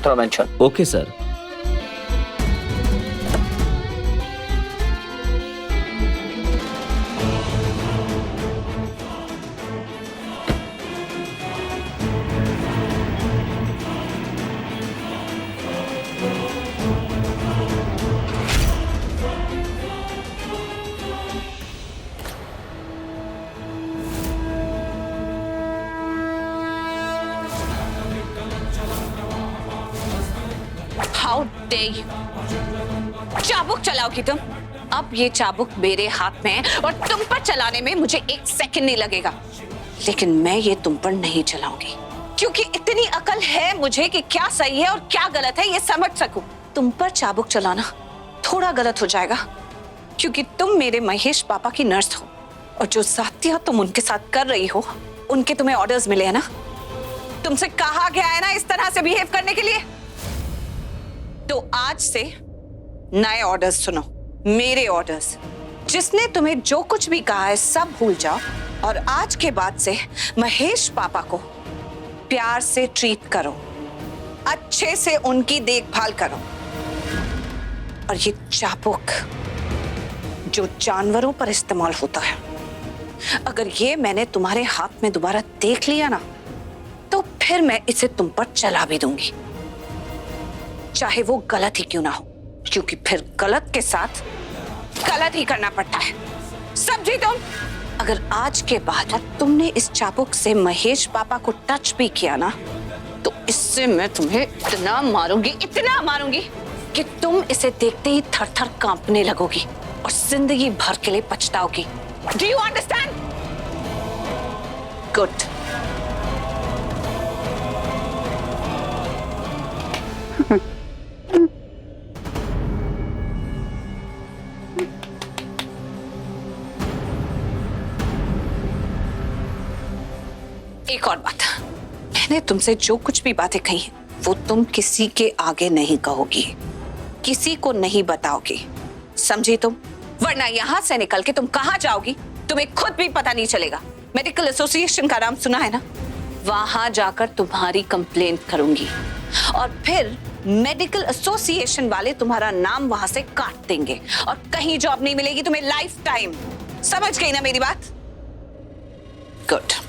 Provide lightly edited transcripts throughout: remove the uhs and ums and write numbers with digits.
थोड़ा mention. Okay sir. How dare you! चाबुक चलाओगी तुम? अब ये चाबुक मेरे हाथ में है और तुम पर चलाने में मुझे 1 सेकंड नहीं लगेगा। लेकिन मैं ये तुम पर नहीं चलाऊंगी, क्योंकि इतनी अकल है मुझे कि क्या सही है और क्या गलत है ये समझ सकूं। तुम पर चाबुक चलाना थोड़ा गलत हो जाएगा, क्योंकि तुम मेरे महेश पापा की नर्स हो और जो जातियां तुम उनके साथ कर रही हो, उनके तुम्हें ऑर्डर्स मिले हैं ना? तुमसे कहा गया है ना इस तरह से बिहेव करने के लिए? तो आज से नए ऑर्डर्स सुनो, मेरे ऑर्डर्स। जिसने तुम्हें जो कुछ भी कहा है सब भूल जाओ और आज के बाद से महेश पापा को प्यार से ट्रीट करो, अच्छे से उनकी देखभाल करो। और ये चाबुक जो जानवरों पर इस्तेमाल होता है, अगर ये मैंने तुम्हारे हाथ में दोबारा देख लिया ना, तो फिर मैं इसे तुम पर चला भी दूंगी, चाहे वो गलत ही क्यों ना हो, क्योंकि फिर गलत के साथ गलत ही करना पड़ता है। समझी तुम? अगर आज के बाद तुमने इस चाबुक से महेश पापा को टच भी किया ना, तो इससे मैं तुम्हें इतना मारूंगी कि तुम इसे देखते ही थर-थर कांपने लगोगी और जिंदगी भर के लिए पछताओगी। Do you understand? Good. एक और बात, मैंने तुमसे जो कुछ भी बातें कही हैं, वो तुम किसी के आगे नहीं कहोगी, किसी को नहीं बताओगी, समझी तुम? वरना यहाँ से निकल के तुम कहाँ जाओगी तुम्हें खुद भी पता नहीं चलेगा। मेडिकल एसोसिएशन का नाम सुना है ना? वहां जाकर तुम्हारी कंप्लेंट करूंगी और फिर मेडिकल एसोसिएशन वाले तुम्हारा नाम वहां से काट देंगे और कहीं जॉब नहीं मिलेगी तुम्हें लाइफ टाइम। समझ गई ना मेरी बात? गुड।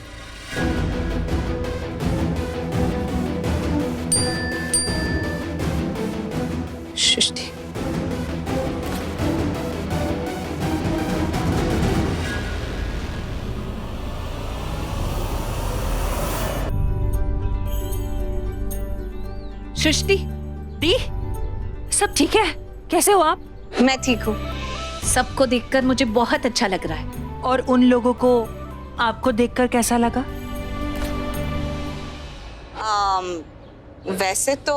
सृष्टि, सृष्टि दी, सब ठीक है? कैसे हो आप? मैं ठीक हूँ। सबको देखकर मुझे बहुत अच्छा लग रहा है। और उन लोगों को आपको देखकर कैसा लगा? वैसे तो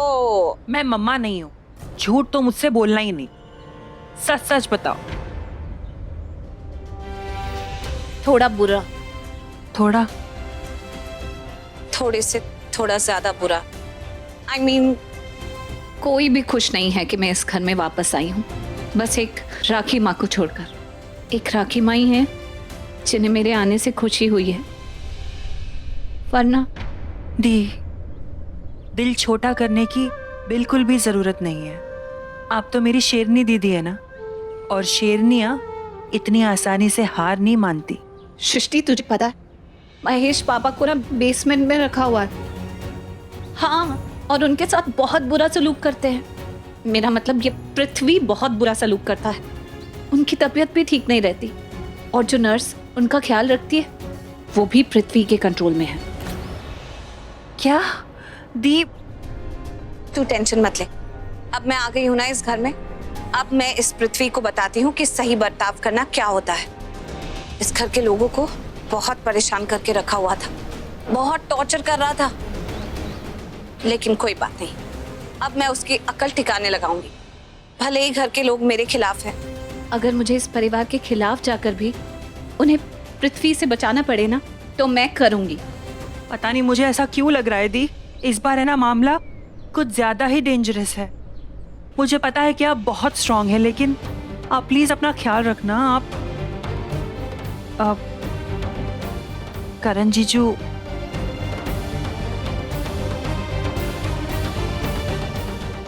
मैं मम्मा नहीं हूँ, झूठ तो मुझसे बोलना ही नहीं, सच सच बताओ। थोड़ा बुरा? थोड़े से थोड़ा ज्यादा बुरा। I mean, कोई भी खुश नहीं है कि मैं इस घर में वापस आई हूँ, बस एक राखी माँ को छोड़कर। एक राखी माँ ही है जिन्हें मेरे आने से खुशी हुई है, वरना दी, दिल छोटा करने की बिल्कुल भी जरूरत नहीं है। आप तो मेरी शेरनी दीदी है ना, और शेरनियाँ इतनी आसानी से हार नहीं मानती। सृष्टि, तुझे पता है महेश पापा को ना बेसमेंट में रखा हुआ है। हाँ, और उनके साथ बहुत बुरा सलूक करते हैं। मेरा मतलब ये पृथ्वी बहुत बुरा सलूक करता है। उनकी तबीयत भी ठीक नहीं रहती और जो नर्स उनका ख्याल रखती है वो भी पृथ्वी के कंट्रोल में है। क्या दीप? तू टेंशन मत ले, अब मैं आ गई हूं ना इस घर में। अब मैं इस पृथ्वी को बताती हूँ कि सही बर्ताव करना क्या होता है। इस घर के लोगों को बहुत परेशान करके रखा हुआ था, बहुत टॉर्चर कर रहा था, लेकिन कोई बात नहीं, अब मैं उसकी अकल ठिकाने लगाऊंगी। भले ही घर के लोग मेरे खिलाफ हैं, अगर मुझे इस परिवार के खिलाफ जाकर भी उन्हें पृथ्वी से बचाना पड़े ना, तो मैं करूंगी। पता नहीं मुझे ऐसा क्यों लग रहा है दी, इस बार है ना मामला कुछ ज्यादा ही डेंजरस है। मुझे पता है कि आप बहुत स्ट्रांग हैं, लेकिन आप प्लीज अपना ख्याल रखना। आप करण जीजू,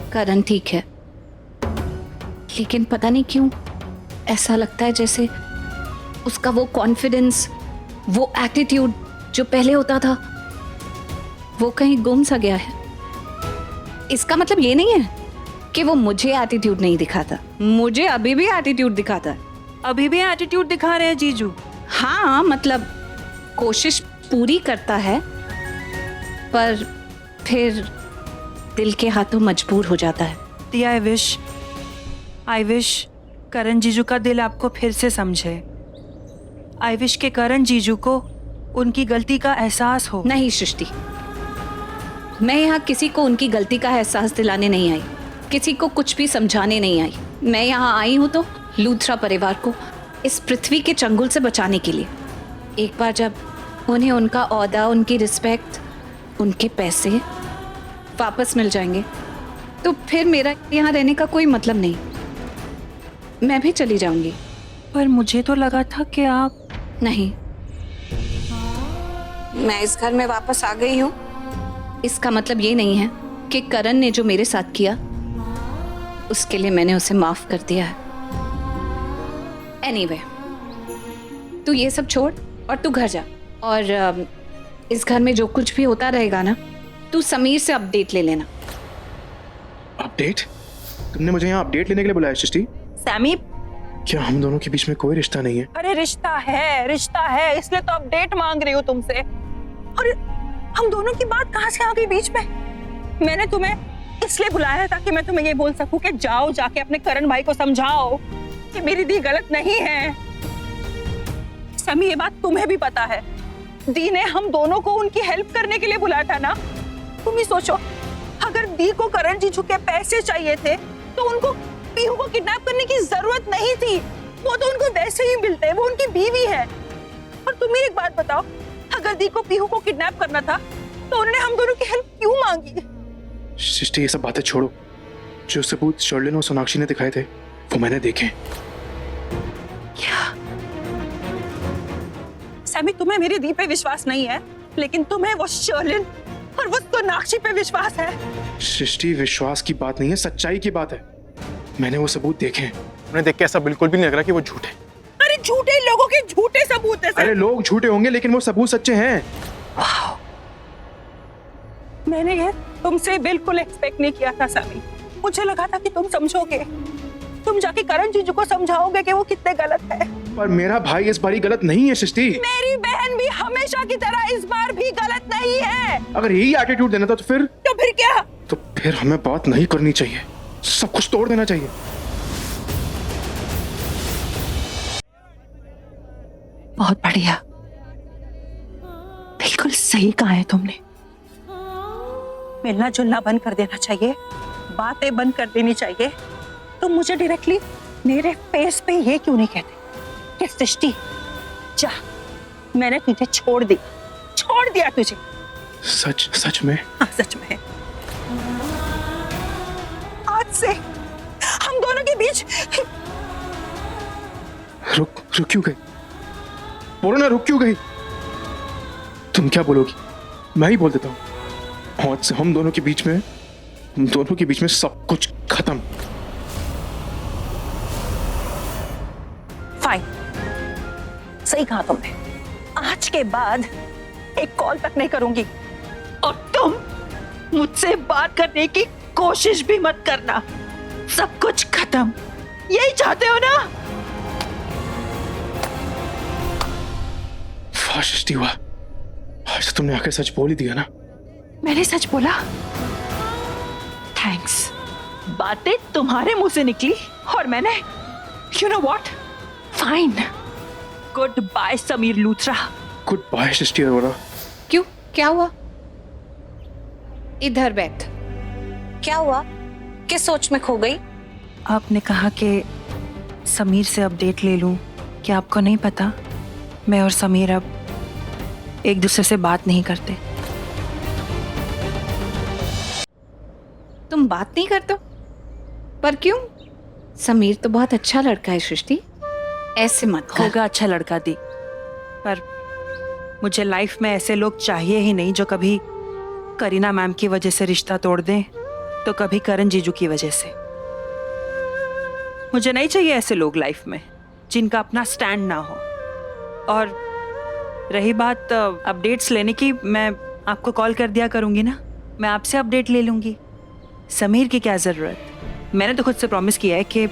करण ठीक है, लेकिन पता नहीं क्यों ऐसा लगता है जैसे उसका वो कॉन्फिडेंस, वो एटीट्यूड जो पहले होता था, वो कहीं गुम सा गया है। इसका मतलब ये नहीं है कि वो मुझे एटीट्यूड नहीं दिखाता, मुझे अभी भी एटीट्यूड दिखाता है। अभी भी एटीट्यूड दिखा रहे हैं जीजू? हाँ, मतलब कोशिश पूरी करता है, पर फिर दिल के हाथों मजबूर हो जाता है। दी, आई विश करण जीजू का दिल आपको फिर से समझे। आई विश के करण जीजू को उनकी गलती का एहसास हो। नहीं सृष्टि, मैं यहाँ किसी को उनकी गलती का एहसास दिलाने नहीं आई, किसी को कुछ भी समझाने नहीं आई। मैं यहाँ आई हूँ तो लूथरा परिवार को इस पृथ्वी के चंगुल से बचाने के लिए। एक बार जब उन्हें उनका ओहदा, उनकी रिस्पेक्ट, उनके पैसे वापस मिल जाएंगे तो फिर मेरा यहाँ रहने का कोई मतलब नहीं, मैं भी चली जाऊंगी। पर मुझे तो लगा था कि आप... नहीं, मैं इस घर में वापस आ गई हूँ। इसका मतलब ये नहीं है कि करण ने जो मेरे साथ किया उसके लिए मैंने उसे माफ कर दिया है। एनीवे, तू ये सब छोड़ और तू घर जा, और इस घर में जो कुछ भी होता रहेगा ना, तू समीर से अपडेट ले लेना। अपडेट? तुमने मुझे यहाँ अपडेट लेने के लिए बुलाया सृष्टि? सैमी, क्या हम दोनों के बीच में कोई रिश्ता नहीं है? अरे रिश्ता है, इसलिए तो अपडेट मांग रही हूँ तुमसे। और हम दोनों की बात कहाँ से आ गई बीच में? मैंने तुम्हें इसलिए बुलाया है ताकि मैं तुम्हें ये बोल सकूं कि जाओ जाके अपने करण भाई को समझाओ कि मेरी दी गलत नहीं है। समी, ये बात तुम्हें भी पता है, दी ने हम दोनों को उनकी हेल्प करने के लिए बुलाया था ना। तुम ही सोचो, अगर दी को करण जीजू के पैसे चाहिए थे तो उनको पीहू को किडनैप करने की जरूरत नहीं थी, वो तो उनको वैसे ही मिलते, वो उनकी बीवी है। और तुम ही एक बात बताओ, अगर दी को पीहू को किडनैप करना था तो उन्होंने हम दोनों की हेल्प क्यों मांगी? सृष्टि, ये सब बातें छोड़ो। जो सबूत शर्लिन और सोनाक्षी ने दिखाए थे वो मैंने देखे। क्या सैमी, तुम्हें मेरी दी पे विश्वास नहीं है, लेकिन तुम्हें वो शर्लिन और वो सोनाक्षी पे विश्वास है। सृष्टि, विश्वास की बात नहीं है, सच्चाई की बात है। मैंने वो सबूत देखे हैं। उन्हें देख के ऐसा बिल्कुल भी नहीं लग रहा कि वो झूठ है। अरे झूठे लोगों के झूठे सबूत है। अरे लोग झूठे होंगे लेकिन वो सबूत सच्चे हैं। मैंने ये तुमसे बिल्कुल एक्सपेक्ट नहीं किया था सैमी। मुझे लगा था कि तुम समझोगे, तुम जाके करण जीजू को समझाओगे कि वो कितने गलत है। पर मेरा भाई इस बारी गलत नहीं है सृष्टि। मेरी बहन भी हमेशा की तरह इस बार भी गलत नहीं है। अगर यही एटीट्यूड देना था तो फिर क्या? तो फिर हमें बात नहीं करनी चाहिए, सब कुछ तोड़ देना चाहिए। बहुत बढ़िया, बिल्कुल सही कहा है तुमने। मिलना जुलना बंद कर देना चाहिए, बातें बंद कर देनी चाहिए। तुम मुझे डायरेक्टली मेरे फेस पे ये क्यों नहीं कहते कि सृष्टि जा, मैंने तुझे छोड़ दिया तुझे। सच में? हाँ, सच में। आज से हम दोनों के बीच... रुक क्यों गई? बोलो ना, रुक क्यों गई? तुम क्या बोलोगी? मैं ही बोल देता हूँ। आज से हम दोनों के बीच में सब कुछ खत्म। फाइन, सही कहा तुमने। आज के बाद एक कॉल तक नहीं करूंगी और तुम मुझसे बात करने की कोशिश भी मत करना। सब कुछ खत्म, यही चाहते हो ना? सृष्टि, हुआ आज तुमने आकर सच बोल ही दिया ना। मैंने सच बोला? थैंक्स। बातें तुम्हारे मुंह से निकली और मैंने, you know what, fine. Good bye Sameer Luthra. Good bye Srishti Arora. क्यों, क्या हुआ? इधर बैठ। क्या हुआ? किस सोच में खो गई? आपने कहा कि समीर से अपडेट ले लूं। क्या आपको नहीं पता, मैं और समीर अब एक दूसरे से बात नहीं करते। तुम बात नहीं करते? पर क्यों? समीर तो बहुत अच्छा लड़का है सृष्टि, ऐसे मत कर। होगा अच्छा लड़का दी, पर मुझे लाइफ में ऐसे लोग चाहिए ही नहीं जो कभी करीना मैम की वजह से रिश्ता तोड़ दें। तो कभी करण जीजू की वजह से। मुझे नहीं चाहिए ऐसे लोग लाइफ में जिनका अपना स्टैंड ना हो। और रही बात अपडेट्स लेने की, मैं आपको कॉल कर दिया करूंगी ना, मैं आपसे अपडेट ले लूंगी। समीर की क्या ज़रूरत, मैंने तो खुद से प्रॉमिस किया है कि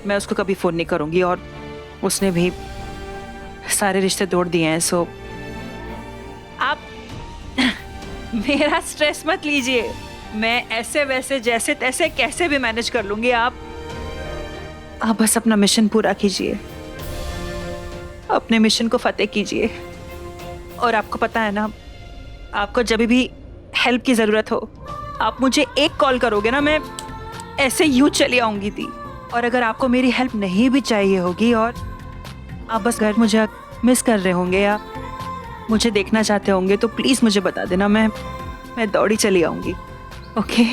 मैं उसको कभी फ़ोन नहीं करूंगी, और उसने भी सारे रिश्ते तोड़ दिए हैं। सो आप मेरा स्ट्रेस मत लीजिए, मैं ऐसे वैसे जैसे तैसे कैसे भी मैनेज कर लूंगी। आप बस अपना मिशन पूरा कीजिए, अपने मिशन को फतेह कीजिए। और आपको पता है ना, आपको जब भी हेल्प की ज़रूरत हो आप मुझे एक कॉल करोगे ना, मैं ऐसे यूं चली आऊंगी थी। और अगर आपको मेरी हेल्प नहीं भी चाहिए होगी और आप बस घर मुझे मिस कर रहे होंगे या मुझे देखना चाहते होंगे, तो प्लीज़ मुझे बता देना, मैं दौड़ी चली आऊंगी। ओके?